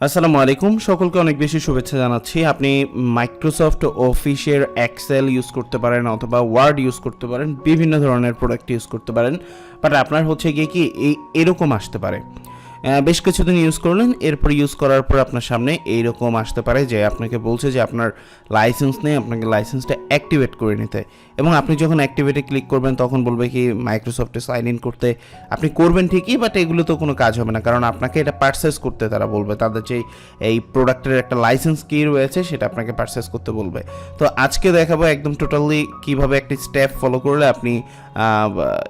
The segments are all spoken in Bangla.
আসসালামু আলাইকুম, সকলকে অনেক বেশি শুভেচ্ছা জানাচ্ছি। আপনি মাইক্রোসফট অফিসের এক্সেল ইউজ করতে পারেন অথবা ওয়ার্ড ইউজ করতে পারেন, বিভিন্ন ধরনের প্রোডাক্ট ইউজ করতে পারেন, বাট আপনার হচ্ছে গিয়ে কি এরকম আসতে পারে। বেশ কিছুদিন ইউজ করলেন, এরপর ইউজ করার পর আপনার সামনে এইরকম আসতে পারে যে আপনাকে বলছে যে আপনার লাইসেন্স নেই, আপনাকে লাইসেন্সটা অ্যাক্টিভেট করে নিতে। এবং আপনি যখন অ্যাক্টিভেটে ক্লিক করবেন তখন বলবে কি মাইক্রোসফটে সাইন ইন করতে। আপনি করবেন ঠিকই, বাট এগুলো তো কোনো কাজ হবে না, কারণ আপনাকে এটা পারচেস করতে তারা বলবে। তাদের যে এই প্রোডাক্টের একটা লাইসেন্স কি রয়েছে সেটা আপনাকে পারচেস করতে বলবে। তো আজকে দেখাবো একদম টোটালি কীভাবে একটি স্টেপ ফলো করলে আপনি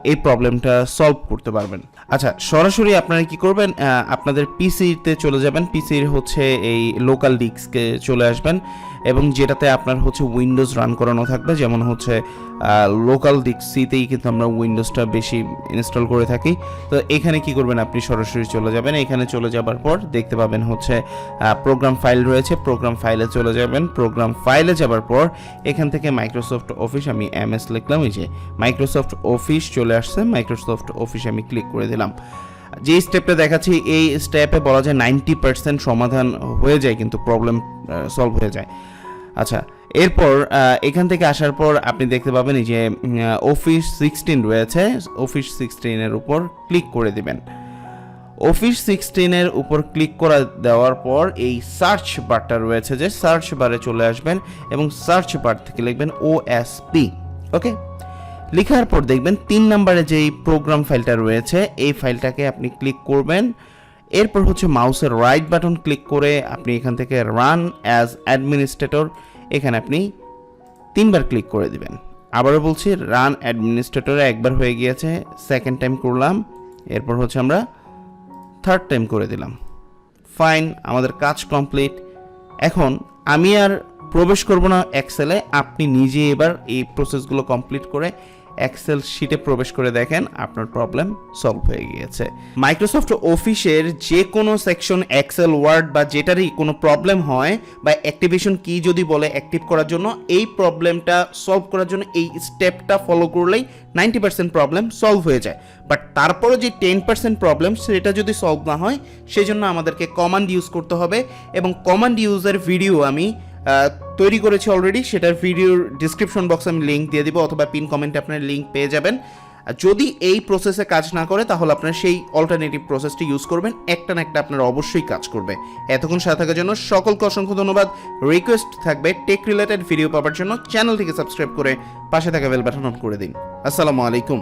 এই প্রবলেমটা সলভ করতে পারবেন। আচ্ছা, সরাসরি আপনারা কি করবেন, আপনাদের পিসিতে চলে যাবেন। পিসির হচ্ছে এই লোকাল ডিস্কে চলে আসবেন এবং যেটাতে আপনার হচ্ছে উইন্ডোজ রান করানো থাকবে, যেমন হচ্ছে লোকাল ডিস্কতেই কিন্তু আমরা উইন্ডোজটা বেশি ইনস্টল করে থাকি। তো এখানে কি করবেন, আপনি সরাসরি চলে যাবেন। এখানে চলে যাবার পর দেখতে পাবেন হচ্ছে প্রোগ্রাম ফাইল রয়েছে, প্রোগ্রাম ফাইলে চলে যাবেন। প্রোগ্রাম ফাইলে যাবার পর এখান থেকে মাইক্রোসফট অফিস, আমি এমএস লিখলাম, এই যে মাইক্রোসফট অফিস চলে আসছে। মাইক্রোসফট অফিস আমি ক্লিক করে দিলাম। যে স্টেপটা দেখাচ্ছি এই স্টেপে বলা যায় 90% সমাধান হয়ে যায়, কিন্তু প্রবলেম সলভ হয়ে যায়। আচ্ছা, এরপর এখান থেকে আসার পর আপনি দেখতে পাবেন এই যে অফিস 16 রয়েছে, অফিস 16-এর উপর ক্লিক করে দিবেন। অফিস 16-এর উপর ক্লিক করে দেওয়ার পর এই সার্চ বারটা রয়েছে, যে সার্চ বারে চলে আসবেন এবং সার্চ বার থেকে লিখবেন ওএসপি। ওকে, লেখার পর দেখবেন 3 নম্বরে যেই প্রোগ্রাম ফাইলটা রয়েছে এই ফাইলটাকে আপনি ক্লিক করবেন। এরপর হচ্ছে মাউসের রাইট বাটন ক্লিক করে আপনি এখান থেকে রান অ্যাজ অ্যাডমিনিস্ট্রেটর, এখানে আপনি 3বার ক্লিক করে দিবেন। আবারও বলছি, রান অ্যাডমিনিস্ট্রেটরে একবার হয়ে গিয়েছে, সেকেন্ড টাইম করলাম, এরপর হচ্ছে আমরা থার্ড টাইম করে দিলাম। ফাইন, আমাদের কাজ কমপ্লিট। এখন আমি আর প্রবেশ করব না এক্সেলে, আপনি নিজে এবার এই প্রসেসগুলো কমপ্লিট করে এক্সেল শিটে প্রবেশ করে দেখেন আপনার প্রবলেম সলভ হয়ে গিয়েছে। মাইক্রোসফট অফিসের যে কোনো সেকশন, এক্সেল, ওয়ার্ড বা যেটারই কোনো প্রবলেম হয় বা অ্যাক্টিভেশন কি যদি বলে অ্যাক্টিভ করার জন্য, এই প্রবলেমটা সলভ করার জন্য এই স্টেপটা ফলো করলেই 90% প্রবলেম সলভ হয়ে যায়। বাট তারপরে যে 10% প্রবলেম সেটা যদি সলভ না হয়, সেজন্য আমাদেরকে কমান্ড ইউজ করতে হবে। এবং কমান্ড ইউজের ভিডিও আমি তৈরি করেছি অলরেডি, সেটার ভিডিওর ডিসক্রিপশন বক্সে আমি লিঙ্ক দিয়ে দিব, অথবা পিন কমেন্টে আপনার লিঙ্ক পেয়ে যাবেন। যদি এই প্রসেসে কাজ না করে তাহলে আপনার সেই অল্টারনেটিভ প্রসেসটি ইউজ করবেন, একটা না একটা আপনার অবশ্যই কাজ করবে। এতক্ষণ সাথে থাকার জন্য সকলকে অসংখ্য ধন্যবাদ। রিকোয়েস্ট থাকবে টেক রিলেটেড ভিডিও পাওয়ার জন্য চ্যানেলটিকে সাবস্ক্রাইব করে পাশে থাকা বেল বাটন অন করে দিন। আসসালামু আলাইকুম।